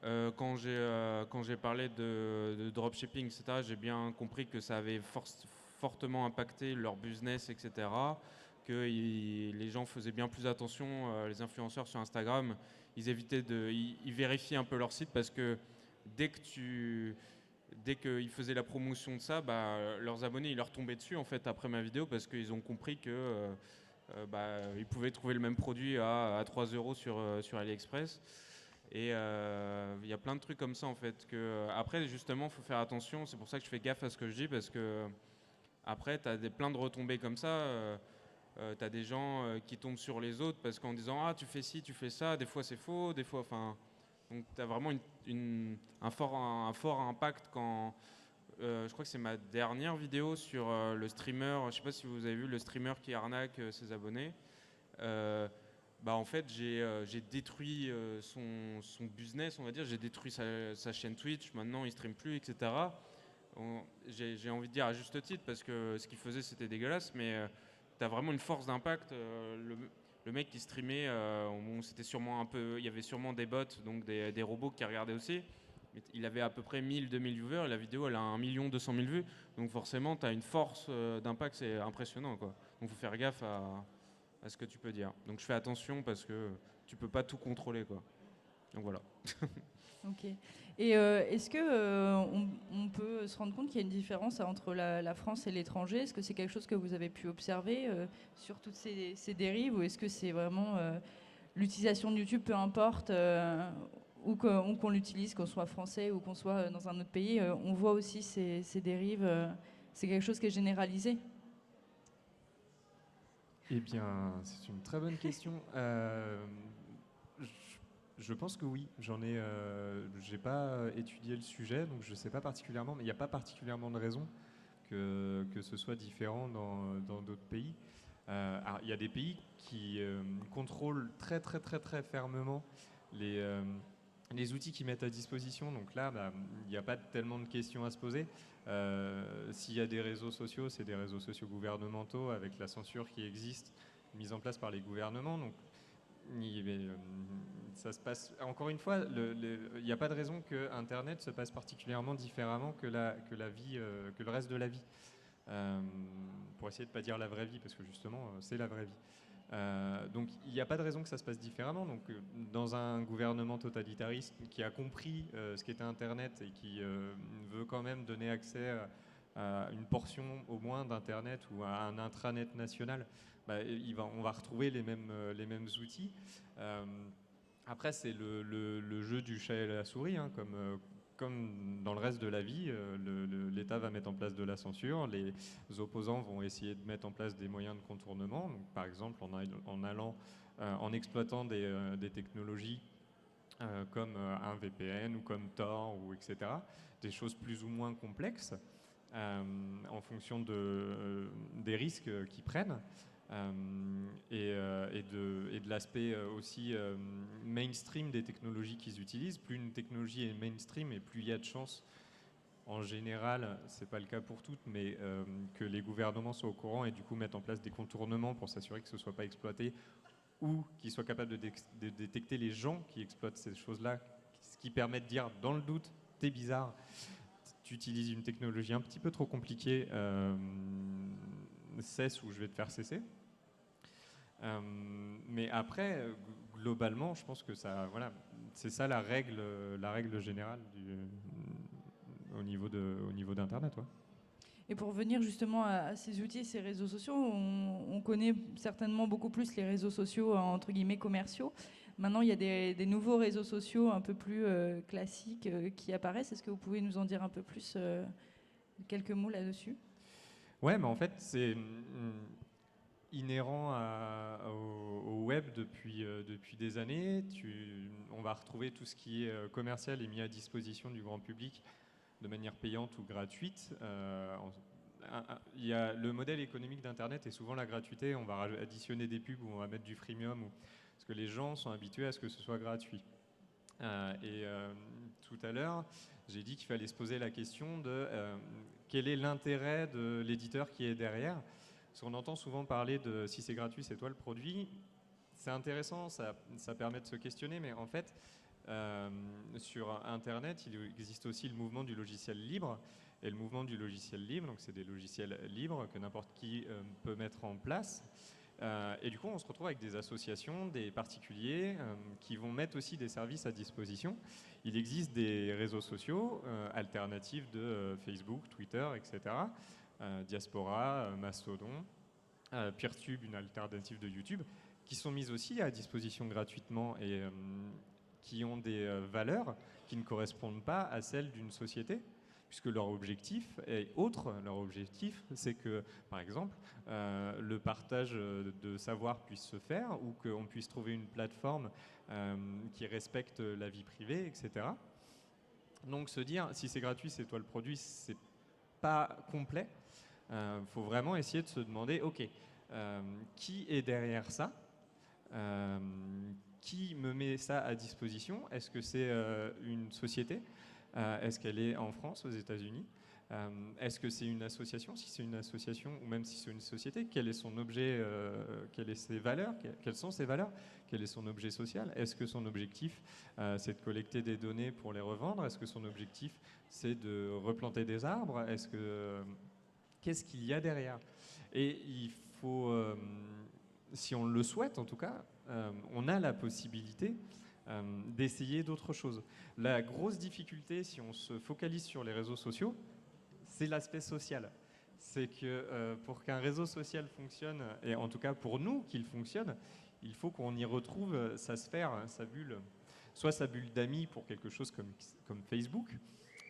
Quand j'ai parlé de dropshipping, etc., j'ai bien compris que ça avait fortement impacté leur business, etc. Que les gens faisaient bien plus attention, les influenceurs sur Instagram, ils vérifiaient un peu leur site, parce que dès qu'ils faisaient la promotion de ça, leurs abonnés ils leur tombaient dessus en fait après ma vidéo, parce qu'ils ont compris que ils pouvaient trouver le même produit à 3 € sur AliExpress. Et il y a plein de trucs comme ça en fait. Après justement il faut faire attention, c'est pour ça que je fais gaffe à ce que je dis, parce que après tu as plein de retombées comme ça. Tu as des gens qui tombent sur les autres parce qu'en disant ah tu fais ci, tu fais ça, des fois c'est faux, des fois enfin. Donc tu as vraiment une un fort impact quand je crois que c'est ma dernière vidéo sur le streamer. Je sais pas si vous avez vu le streamer qui arnaque ses abonnés. En fait, j'ai détruit son business, on va dire. J'ai détruit sa chaîne Twitch. Maintenant, il stream plus, etc. J'ai envie de dire à juste titre parce que ce qu'il faisait, c'était dégueulasse. Mais tu as vraiment une force d'impact. Le mec qui streamait, c'était sûrement il y avait sûrement des bots, donc des robots qui regardaient aussi. Il avait à peu près 1000-2000 viewers et la vidéo elle a 1 200 000 vues. Donc forcément tu as une force d'impact, c'est impressionnant quoi. Donc il faut faire gaffe à ce que tu peux dire. Donc je fais attention parce que tu peux pas tout contrôler quoi. Donc voilà. Ok. Et est-ce que on peut se rendre compte qu'il y a une différence entre la France et l'étranger? Est-ce que c'est quelque chose que vous avez pu observer sur toutes ces dérives, ou est-ce que c'est vraiment l'utilisation de YouTube, peu importe où qu'on l'utilise, qu'on soit français ou qu'on soit dans un autre pays, on voit aussi ces dérives. C'est quelque chose qui est généralisé? Eh bien, c'est une très bonne question. Je pense que oui. J'ai pas étudié le sujet, donc je sais pas particulièrement, mais il n'y a pas particulièrement de raison que ce soit différent dans d'autres pays. Alors, il y a des pays qui contrôlent très très très très fermement les outils qu'ils mettent à disposition. Donc là, il n'y a pas tellement de questions à se poser. S'il y a des réseaux sociaux, c'est des réseaux sociaux gouvernementaux avec la censure qui existe, mise en place par les gouvernements. Donc ça se passe. Encore une fois, il n'y a pas de raison que Internet se passe particulièrement différemment que la vie, que le reste de la vie. Pour essayer de ne pas dire la vraie vie, parce que justement, c'est la vraie vie. Donc il n'y a pas de raison que ça se passe différemment. Donc dans un gouvernement totalitariste qui a compris ce qu'était Internet et qui veut quand même donner accès à une portion au moins d'Internet ou à un intranet national, on va retrouver les mêmes outils. Après, c'est le jeu du chat et la souris, hein, comme dans le reste de la vie. L'État va mettre en place de la censure, les opposants vont essayer de mettre en place des moyens de contournement, donc, par exemple en exploitant des technologies comme un VPN ou comme Tor, etc. Des choses plus ou moins complexes en fonction des risques qu'ils prennent. Et de l'aspect aussi mainstream des technologies qu'ils utilisent. Plus une technologie est mainstream et plus il y a de chances, en général, c'est pas le cas pour toutes, mais que les gouvernements soient au courant et du coup mettent en place des contournements pour s'assurer que ce ne soit pas exploité, ou qu'ils soient capables de détecter les gens qui exploitent ces choses-là, ce qui permet de dire, dans le doute, t'es bizarre, tu utilises une technologie un petit peu trop compliquée, cesse ou je vais te faire cesser. Mais après, globalement, je pense que c'est ça la règle générale au niveau d'Internet. Ouais. Et pour revenir justement à ces outils, ces réseaux sociaux, on connaît certainement beaucoup plus les réseaux sociaux entre guillemets commerciaux. Maintenant, il y a des nouveaux réseaux sociaux un peu plus classiques qui apparaissent. Est-ce que vous pouvez nous en dire un peu plus, quelques mots là-dessus? Ouais, mais en fait, c'est inhérent au web depuis des années. On va retrouver tout ce qui est commercial et mis à disposition du grand public de manière payante ou gratuite. Le modèle économique d'Internet est souvent la gratuité. On va additionner des pubs ou on va mettre du freemium, parce que les gens sont habitués à ce que ce soit gratuit. Tout à l'heure, j'ai dit qu'il fallait se poser la question de quel est l'intérêt de l'éditeur qui est derrière. Parce qu'on entend souvent parler de si c'est gratuit, c'est toi le produit. C'est intéressant, ça permet de se questionner, mais en fait, sur Internet, il existe aussi le mouvement du logiciel libre. Et le mouvement du logiciel libre, donc c'est des logiciels libres que n'importe qui peut mettre en place. Et du coup, on se retrouve avec des associations, des particuliers qui vont mettre aussi des services à disposition. Il existe des réseaux sociaux alternatifs de Facebook, Twitter, etc. Diaspora, Mastodon, Peertube, une alternative de YouTube, qui sont mises aussi à disposition gratuitement et qui ont des valeurs qui ne correspondent pas à celles d'une société, puisque leur objectif est autre. Leur objectif, c'est que, par exemple, le partage de savoir puisse se faire, ou qu'on puisse trouver une plateforme qui respecte la vie privée, etc. Donc se dire, si c'est gratuit, c'est toi le produit, c'est pas complet. Faut vraiment essayer de se demander, ok, qui est derrière ça? Qui me met ça à disposition? Est-ce que c'est une société? Est-ce qu'elle est en France, aux États-Unis? Est-ce que c'est une association? Si c'est une association ou même si c'est une société, quel est son objet, quelles sont ses valeurs? Quel est son objet social? Est-ce que son objectif, c'est de collecter des données pour les revendre? Est-ce que son objectif, c'est de replanter des arbres? Qu'est-ce qu'il y a derrière? Et il faut, si on le souhaite en tout cas, on a la possibilité d'essayer d'autres choses. La grosse difficulté, si on se focalise sur les réseaux sociaux, c'est l'aspect social. C'est que pour qu'un réseau social fonctionne, et en tout cas pour nous qu'il fonctionne, il faut qu'on y retrouve sa sphère, sa bulle, soit sa bulle d'amis pour quelque chose comme Facebook,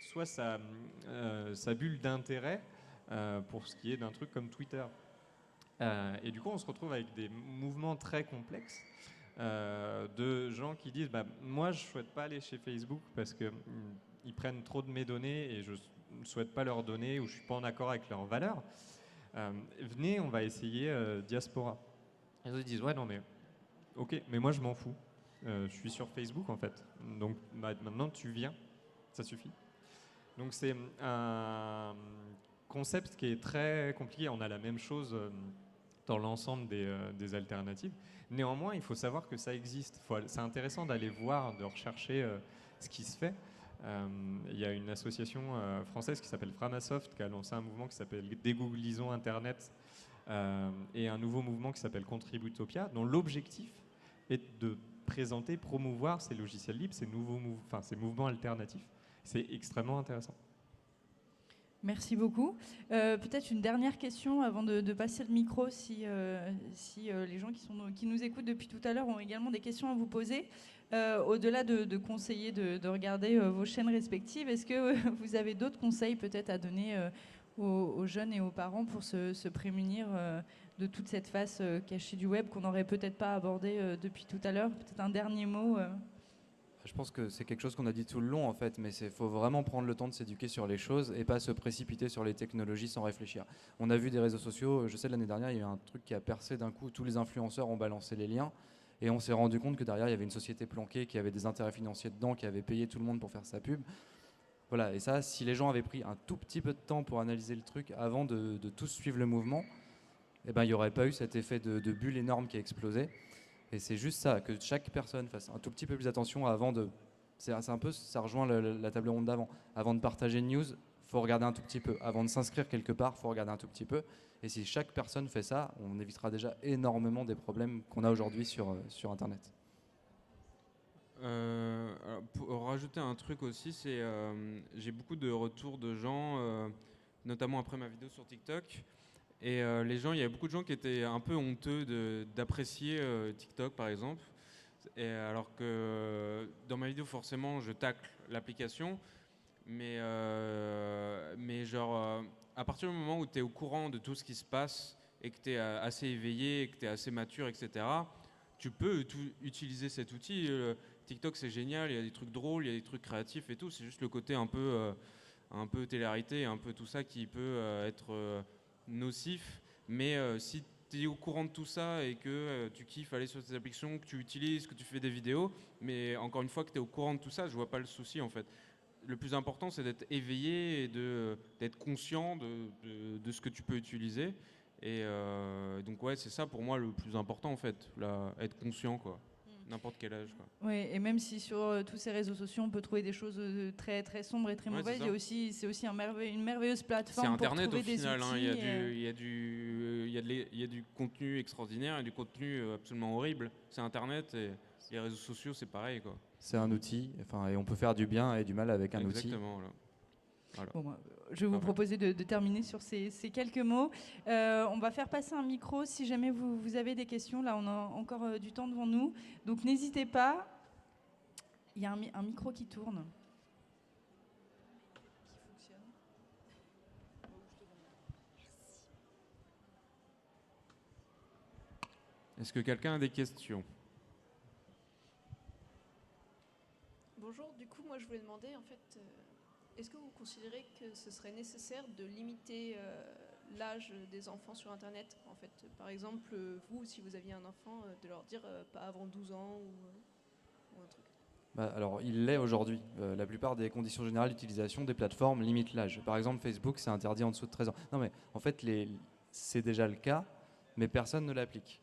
soit sa bulle d'intérêt pour ce qui est d'un truc comme Twitter. Et du coup, on se retrouve avec des mouvements très complexes de gens qui disent moi, je ne souhaite pas aller chez Facebook parce qu'ils prennent trop de mes données et je ne souhaite pas leur donner ou je ne suis pas en accord avec leurs valeurs. Venez, on va essayer Diaspora. Et ils disent ouais, non, mais ok, mais moi, je m'en fous. Je suis sur Facebook en fait. Donc maintenant, tu viens. Ça suffit. Donc c'est un concept qui est très compliqué. On a la même chose dans l'ensemble des alternatives. Néanmoins, il faut savoir que ça existe. C'est intéressant d'aller voir, de rechercher ce qui se fait. Il y a une association française qui s'appelle Framasoft qui a lancé un mouvement qui s'appelle Dégooglisons Internet et un nouveau mouvement qui s'appelle Contributopia, dont l'objectif est de présenter, promouvoir ces logiciels libres, ces mouvements alternatifs. C'est extrêmement intéressant. Merci beaucoup. Peut-être une dernière question avant de passer le micro, si les gens qui nous écoutent depuis tout à l'heure ont également des questions à vous poser. Au-delà de conseiller de regarder vos chaînes respectives, est-ce que vous avez d'autres conseils peut-être à donner aux jeunes et aux parents pour se prémunir de toute cette face cachée du web qu'on n'aurait peut-être pas abordée depuis tout à l'heure? Peut-être un dernier mot Je pense que c'est quelque chose qu'on a dit tout le long en fait, mais il faut vraiment prendre le temps de s'éduquer sur les choses et pas se précipiter sur les technologies sans réfléchir. On a vu des réseaux sociaux, je sais l'année dernière il y a eu un truc qui a percé d'un coup, tous les influenceurs ont balancé les liens et on s'est rendu compte que derrière il y avait une société planquée qui avait des intérêts financiers dedans, qui avait payé tout le monde pour faire sa pub. Voilà, et ça, si les gens avaient pris un tout petit peu de temps pour analyser le truc avant de tous suivre le mouvement, eh ben, il n'y aurait pas eu cet effet de bulle énorme qui a explosé. Et c'est juste ça, que chaque personne fasse un tout petit peu plus attention avant de... C'est un peu, ça rejoint la table ronde d'avant. Avant de partager une news, il faut regarder un tout petit peu. Avant de s'inscrire quelque part, il faut regarder un tout petit peu. Et si chaque personne fait ça, on évitera déjà énormément des problèmes qu'on a aujourd'hui sur Internet. Pour rajouter un truc aussi, c'est j'ai beaucoup de retours de gens, notamment après ma vidéo sur TikTok. Et les gens, il y avait beaucoup de gens qui étaient un peu honteux d'apprécier TikTok par exemple. Et alors que dans ma vidéo, forcément, je tacle l'application. Mais genre, à partir du moment où tu es au courant de tout ce qui se passe et que tu es assez éveillé, et que tu es assez mature, etc., tu peux utiliser cet outil. TikTok, c'est génial, il y a des trucs drôles, il y a des trucs créatifs et tout. C'est juste le côté un peu télé-réalité, un peu tout ça qui peut être nocif. Mais si tu es au courant de tout ça et que tu kiffes aller sur tes applications, que tu utilises, que tu fais des vidéos, mais encore une fois que tu es au courant de tout ça, je vois pas le souci en fait. Le plus important, c'est d'être éveillé et d'être conscient de ce que tu peux utiliser. Et donc ouais, c'est ça pour moi le plus important en fait, être conscient quoi. N'importe quel âge quoi. Oui, et même si sur tous ces réseaux sociaux on peut trouver des choses très, très sombres et très mauvaises, c'est aussi une merveilleuse plateforme pour trouver Internet au final, des outils. Il y a du contenu extraordinaire et du contenu absolument horrible. C'est Internet et les réseaux sociaux, c'est pareil quoi. C'est un outil, et on peut faire du bien et du mal avec un outil. Exactement. Voilà. Bon, je vais vous proposer de terminer sur ces quelques mots. On va faire passer un micro si jamais vous avez des questions. Là, on a encore du temps devant nous. Donc, n'hésitez pas. Il y a un micro qui tourne. Qui fonctionne. Est-ce que quelqu'un a des questions? Bonjour, du coup, moi, je voulais demander, en fait, est-ce que vous considérez que ce serait nécessaire de limiter l'âge des enfants sur Internet? En fait, par exemple, vous, si vous aviez un enfant, de leur dire pas avant 12 ans ou un truc. Bah, alors, il l'est aujourd'hui. La plupart des conditions générales d'utilisation des plateformes limitent l'âge. Par exemple, Facebook, c'est interdit en dessous de 13 ans. Non, mais en fait, c'est déjà le cas, mais personne ne l'applique.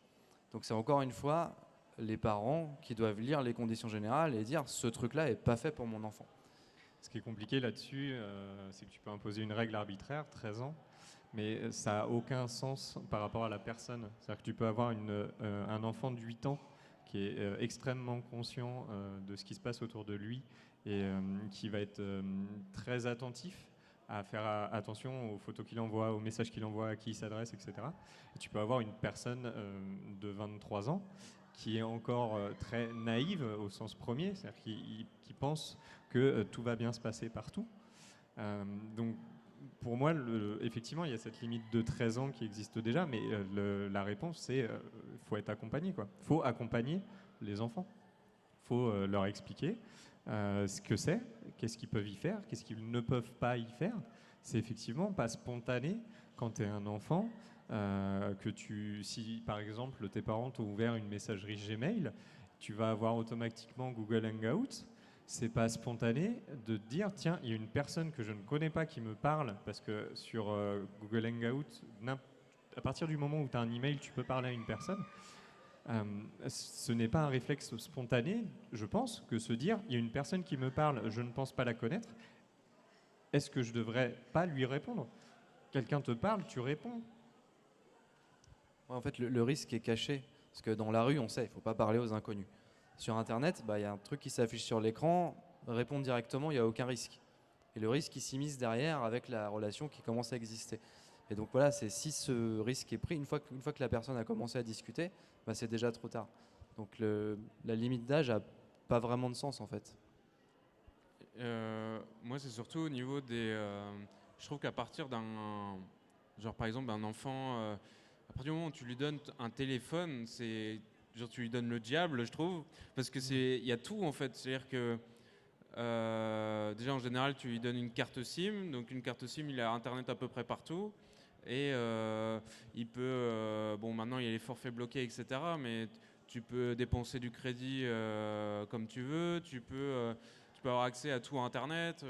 Donc, c'est encore une fois les parents qui doivent lire les conditions générales et dire ce truc-là n'est pas fait pour mon enfant. Ce qui est compliqué là-dessus, c'est que tu peux imposer une règle arbitraire, 13 ans, mais ça n'a aucun sens par rapport à la personne. C'est-à-dire que tu peux avoir un enfant de 8 ans qui est extrêmement conscient de ce qui se passe autour de lui et qui va être très attentif à faire attention aux photos qu'il envoie, aux messages qu'il envoie, à qui il s'adresse, etc. Et tu peux avoir une personne de 23 ans qui est encore très naïve au sens premier, c'est-à-dire qui pense que tout va bien se passer partout. Donc, pour moi, effectivement, il y a cette limite de 13 ans qui existe déjà, mais la réponse, c'est qu'il faut être accompagné. Il faut accompagner les enfants. Il faut leur expliquer ce que c'est, qu'est-ce qu'ils peuvent y faire, qu'est-ce qu'ils ne peuvent pas y faire. C'est effectivement pas spontané quand tu es un enfant, si par exemple tes parents t'ont ouvert une messagerie Gmail, tu vas avoir automatiquement Google Hangout. C'est pas spontané de te dire tiens, il y a une personne que je ne connais pas qui me parle, parce que sur Google Hangout, à partir du moment où tu as un email, tu peux parler à une personne. Ce n'est pas un réflexe spontané, je pense, que se dire il y a une personne qui me parle, je ne pense pas la connaître. Est-ce que je devrais pas lui répondre? Quelqu'un te parle, tu réponds. Ouais, en fait, le risque est caché. Parce que dans la rue, on sait, il ne faut pas parler aux inconnus. Sur Internet, il y a un truc qui s'affiche sur l'écran, répondre directement, il n'y a aucun risque. Et le risque, il s'immisce derrière avec la relation qui commence à exister. Et donc voilà, si ce risque est pris, une fois que la personne a commencé à discuter, c'est déjà trop tard. Donc la limite d'âge n'a pas vraiment de sens en fait. Moi, c'est surtout au niveau des... je trouve qu'à partir d'un... Genre par exemple, un enfant... à partir du moment où tu lui donnes un téléphone, c'est... Genre tu lui donnes le diable, je trouve. Parce que il y a tout en fait. C'est-à-dire que... déjà en général, tu lui donnes une carte SIM. Donc une carte SIM, il a Internet à peu près partout. Et il peut... bon, maintenant, il y a les forfaits bloqués, etc. Mais tu peux dépenser du crédit comme tu veux. Tu peux avoir accès à tout Internet.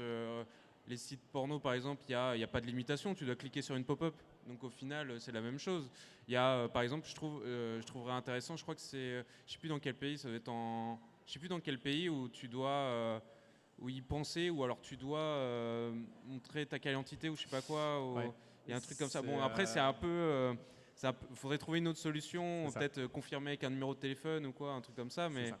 Les sites porno, par exemple, il n'y a pas de limitation. Tu dois cliquer sur une pop-up. Donc au final, c'est la même chose. Il y a, par exemple, je trouverais intéressant, je crois que c'est... je sais plus dans quel pays, ça doit être en... Je sais plus dans quel pays où tu dois... où y penser, ou alors tu dois montrer ta carte d'identité ou je sais pas quoi. Ouais. Il y a un truc comme ça. Bon, après, c'est un peu... faudrait trouver une autre solution, peut-être confirmer avec un numéro de téléphone ou quoi, un truc comme ça. Mais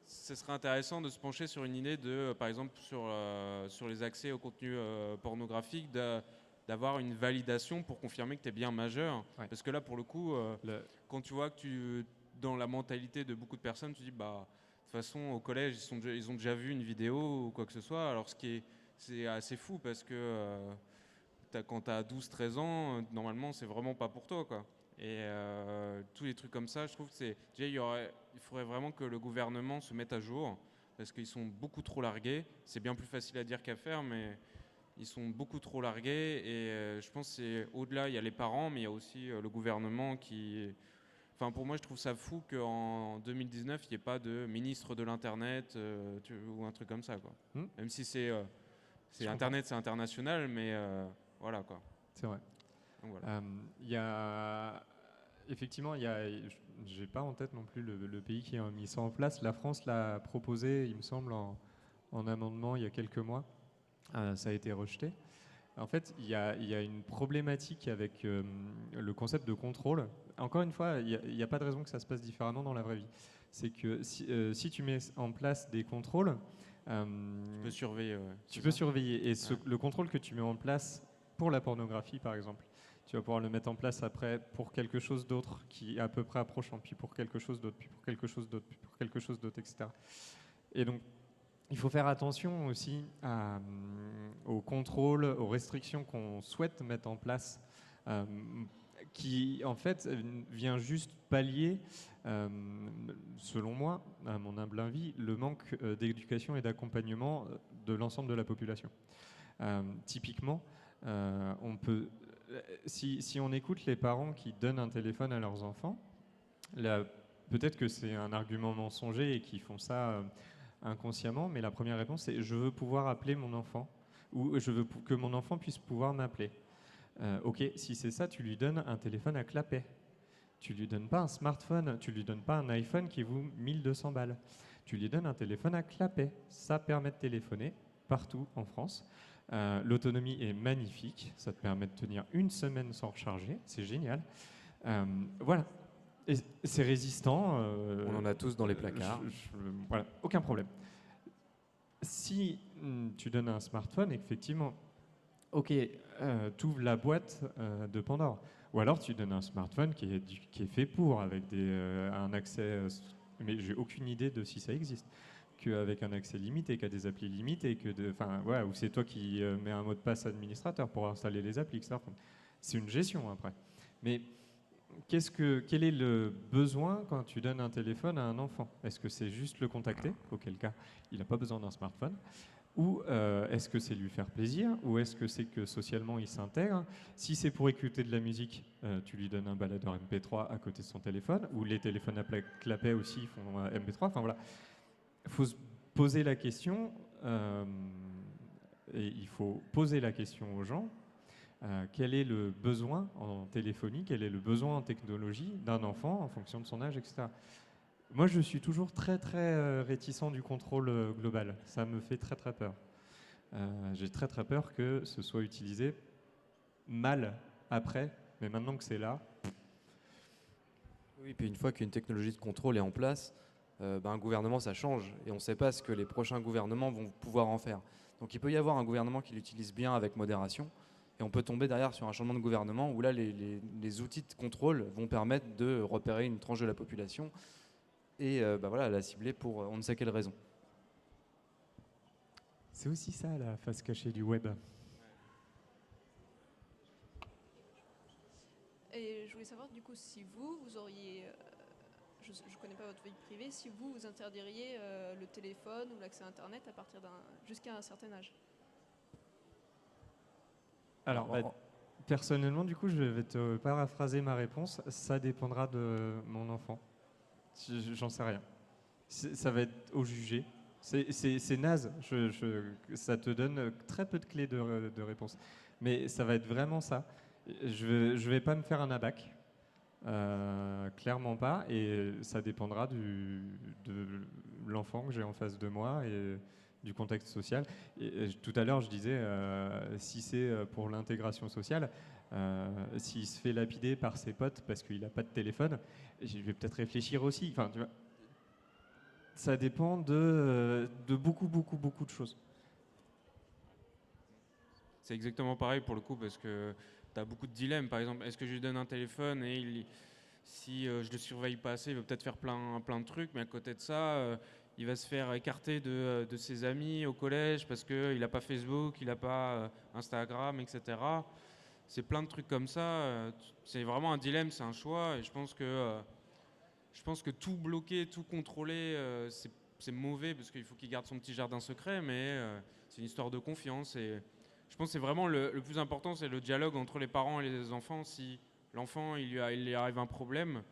ce serait intéressant de se pencher sur une idée de, par exemple, sur les accès au contenu pornographique, d'avoir une validation pour confirmer que tu es bien majeur. Ouais. Parce que là, pour le coup, quand tu vois que dans la mentalité de beaucoup de personnes, tu dis, bah, de toute façon, au collège, ils ont déjà vu une vidéo ou quoi que ce soit. Alors, c'est assez fou parce que quand tu as 12-13 ans, normalement, c'est vraiment pas pour toi, quoi. Et tous les trucs comme ça, je trouve que déjà, il faudrait vraiment que le gouvernement se mette à jour parce qu'ils sont beaucoup trop largués. C'est bien plus facile à dire qu'à faire, mais ils sont beaucoup trop largués. Et je pense que c'est au-delà, il y a les parents, mais il y a aussi le gouvernement qui... Enfin, pour moi, je trouve ça fou qu'en 2019, il n'y ait pas de ministre de l'Internet ou un truc comme ça, quoi. Même si c'est Internet, c'est international, mais voilà, quoi. C'est vrai. Donc, voilà. Effectivement, j'ai pas en tête non plus le pays qui a mis ça en place. La France l'a proposé, il me semble, en amendement il y a quelques mois. Ça a été rejeté. En fait, il y a une problématique avec le concept de contrôle. Encore une fois, il n'y a pas de raison que ça se passe différemment dans la vraie vie. C'est que si tu mets en place des contrôles... tu peux surveiller. Ouais, tu peux surveiller. Et le contrôle que tu mets en place pour la pornographie, par exemple, tu vas pouvoir le mettre en place après pour quelque chose d'autre qui est à peu près approchant, puis pour quelque chose d'autre, puis pour quelque chose d'autre, puis pour quelque chose d'autre, etc. Et donc, il faut faire attention aussi aux contrôles, aux restrictions qu'on souhaite mettre en place. qui en fait vient juste pallier, selon moi, à mon humble avis, le manque d'éducation et d'accompagnement de l'ensemble de la population. Typiquement, si on écoute les parents qui donnent un téléphone à leurs enfants, peut-être que c'est un argument mensonger et qu'ils font ça inconsciemment, mais la première réponse c'est « je veux pouvoir appeler mon enfant » ou « je veux que mon enfant puisse pouvoir m'appeler ». Ok, si c'est ça, tu lui donnes un téléphone à clapet. Tu lui donnes pas un smartphone, tu lui donnes pas un iPhone qui vaut 1200 balles. Tu lui donnes un téléphone à clapet. Ça permet de téléphoner partout en France. L'autonomie est magnifique, ça te permet de tenir une semaine sans recharger, c'est génial. Voilà, et c'est résistant. On en a tous dans les placards. Voilà, aucun problème. Si tu donnes un smartphone, effectivement, ok, tu ouvres la boîte de Pandore. Ou alors tu donnes un smartphone qui est fait pour, avec un accès, mais j'ai aucune idée de si ça existe, qu'avec un accès limité, qui a des applis limitées, ou c'est toi qui mets un mot de passe administrateur pour installer les applis, etc. C'est une gestion après. Mais quel est le besoin quand tu donnes un téléphone à un enfant? Est-ce que c'est juste le contacter, auquel cas il n'a pas besoin d'un smartphone? Ou est-ce que c'est lui faire plaisir? Ou est-ce que c'est que socialement il s'intègre? Si c'est pour écouter de la musique, tu lui donnes un baladeur MP3 à côté de son téléphone, ou les téléphones à clapet aussi font MP3. Enfin voilà, il faut se poser la question, et il faut poser la question aux gens. Quel est le besoin en téléphonie, quel est le besoin en technologie d'un enfant en fonction de son âge, etc. Moi, je suis toujours très très réticent du contrôle global. Ça me fait très très peur. J'ai très très peur que ce soit utilisé mal après, mais maintenant que c'est là. Oui, puis une fois qu'une technologie de contrôle est en place, un gouvernement ça change et on ne sait pas ce que les prochains gouvernements vont pouvoir en faire. Donc il peut y avoir un gouvernement qui l'utilise bien avec modération et on peut tomber derrière sur un changement de gouvernement où là les outils de contrôle vont permettre de repérer une tranche de la population et la cibler pour on ne sait quelle raison. C'est aussi ça la face cachée du web. Et je voulais savoir du coup si vous auriez, je ne connais pas votre vie privée, si vous interdiriez le téléphone ou l'accès à Internet à partir jusqu'à un certain âge. Alors, personnellement, du coup, je vais te paraphraser ma réponse. Ça dépendra de mon enfant. J'en sais rien. Ça va être au jugé. C'est naze. Ça te donne très peu de clés de réponse. Mais ça va être vraiment ça. Je vais pas me faire un abac. Clairement pas. Et ça dépendra de l'enfant que j'ai en face de moi et du contexte social. Et tout à l'heure, je disais, si c'est pour l'intégration sociale, s'il se fait lapider par ses potes parce qu'il n'a pas de téléphone, je vais peut-être réfléchir aussi. Enfin, tu vois, ça dépend de beaucoup de choses. C'est exactement pareil pour le coup parce que tu as beaucoup de dilemmes. Par exemple, est-ce que je lui donne un téléphone et si je le surveille pas assez, il va peut-être faire plein de trucs, mais à côté de ça, il va se faire écarter de ses amis au collège parce qu'il n'a pas Facebook, il n'a pas Instagram, etc. C'est plein de trucs comme ça. C'est vraiment un dilemme, c'est un choix. Et je pense que tout bloquer, tout contrôler, c'est mauvais parce qu'il faut qu'il garde son petit jardin secret, mais c'est une histoire de confiance. Et je pense que c'est vraiment le plus important, c'est le dialogue entre les parents et les enfants. Si l'enfant, il lui arrive un problème,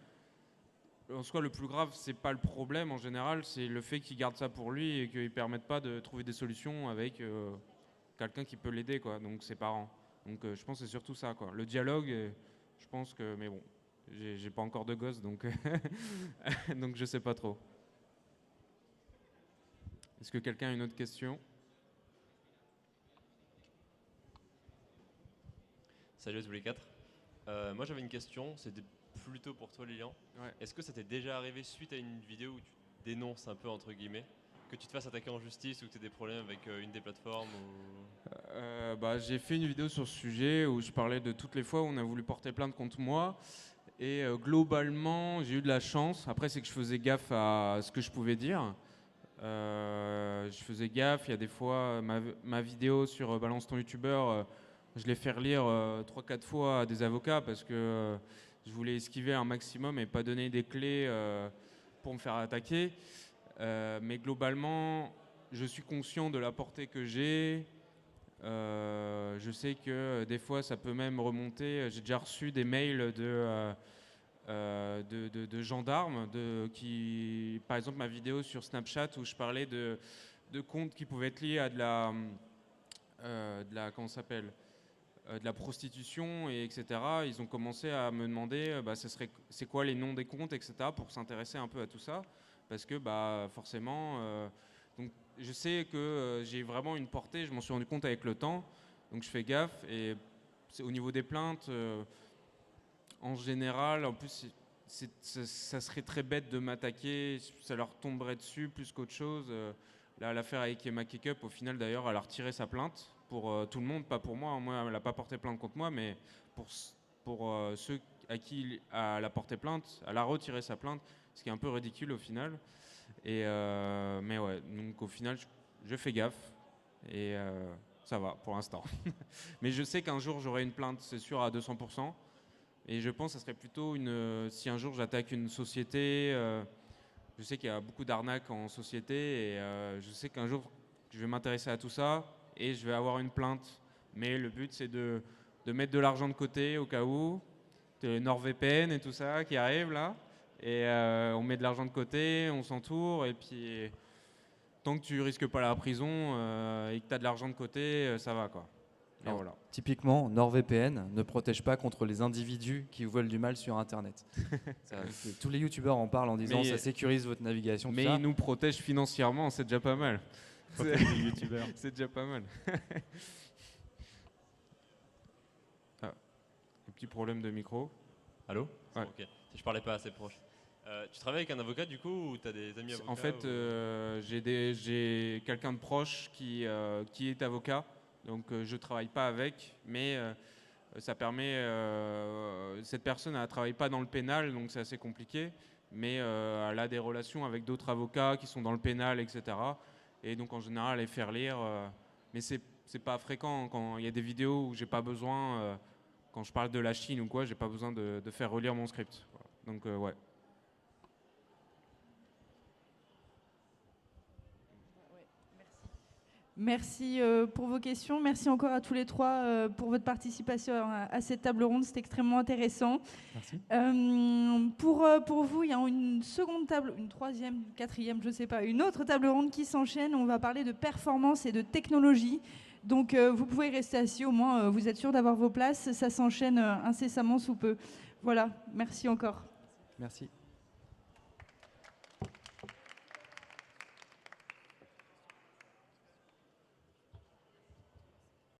en soi, le plus grave, c'est pas le problème en général, c'est le fait qu'il garde ça pour lui et qu'il ne permette pas de trouver des solutions avec quelqu'un qui peut l'aider, quoi. Donc ses parents. Donc je pense que c'est surtout ça, quoi. Le dialogue, je pense que, mais bon, j'ai pas encore de gosse, donc donc je sais pas trop. Est-ce que quelqu'un a une autre question? Salut à tous les quatre. Moi j'avais une question, c'était plutôt pour toi Lilian. Ouais. Est-ce que ça t'est déjà arrivé suite à une vidéo où tu dénonces un peu entre guillemets, que tu te fasses attaquer en justice ou que tu aies des problèmes avec une des plateformes J'ai fait une vidéo sur ce sujet où je parlais de toutes les fois où on a voulu porter plainte contre moi. Et globalement, j'ai eu de la chance. Après, c'est que je faisais gaffe à ce que je pouvais dire. Je faisais gaffe. Il y a des fois, ma vidéo sur Balance ton youtubeur, je les fais relire 3-4 fois à des avocats parce que je voulais esquiver un maximum et pas donner des clés pour me faire attaquer. Mais globalement, je suis conscient de la portée que j'ai. Je sais que des fois, ça peut même remonter. J'ai déjà reçu des mails de gendarmes qui, par exemple, ma vidéo sur Snapchat où je parlais de comptes qui pouvaient être liés à de la comment ça s'appelle, de la prostitution et etc. Ils ont commencé à me demander c'est quoi les noms des comptes, etc. pour s'intéresser un peu à tout ça parce que forcément donc je sais que j'ai vraiment une portée, je m'en suis rendu compte avec le temps, donc je fais gaffe. Et au niveau des plaintes, en général, en plus ça serait très bête de m'attaquer, ça leur tomberait dessus plus qu'autre chose. Là, l'affaire avec Emma Kick-Up, au final d'ailleurs, elle a retiré sa plainte pour tout le monde, pas pour moi. Moi, elle n'a pas porté plainte contre moi, mais pour ceux à qui elle a porté plainte, elle a retiré sa plainte, ce qui est un peu ridicule au final. Mais ouais, donc au final, je fais gaffe et ça va pour l'instant. Mais je sais qu'un jour, j'aurai une plainte, c'est sûr, à 200%. Et je pense que ça serait plutôt si un jour j'attaque une société, je sais qu'il y a beaucoup d'arnaques en société et je sais qu'un jour, je vais m'intéresser à tout ça et je vais avoir une plainte. Mais le but, c'est de mettre de l'argent de côté au cas où, de NordVPN et tout ça qui arrive là. Et on met de l'argent de côté, on s'entoure, et puis tant que tu risques pas la prison et que tu as de l'argent de côté, ça va quoi. Et Alors, voilà. Typiquement, NordVPN ne protège pas contre les individus qui vous veulent du mal sur Internet. Tous les youtubeurs en parlent en disant ça sécurise votre navigation. Mais tout ça. ils nous protègent financièrement, c'est déjà pas mal. Les youtubeurs. C'est déjà pas mal. Un petit problème de micro. Allô? Ouais. Ok, si je parlais pas assez proche. Tu travailles avec un avocat du coup ou tu as des amis avocats? En fait, j'ai quelqu'un de proche qui est avocat, donc je travaille pas avec, mais ça permet. Cette personne, elle travaille pas dans le pénal, donc c'est assez compliqué, mais elle a des relations avec d'autres avocats qui sont dans le pénal, etc. Et donc en général, elle les fait relire, mais c'est pas fréquent. Quand il y a des vidéos où j'ai pas besoin, quand je parle de la Chine ou quoi, j'ai pas besoin de faire relire mon script. Voilà. Donc ouais. Merci pour vos questions. Merci encore à tous les trois pour votre participation à cette table ronde. C'était extrêmement intéressant. Merci. Pour vous, il y a une seconde table, une troisième, une quatrième, je ne sais pas, une autre table ronde qui s'enchaîne. On va parler de performance et de technologie. Donc vous pouvez rester assis, au moins vous êtes sûr d'avoir vos places. Ça s'enchaîne incessamment sous peu. Voilà, merci encore. Merci.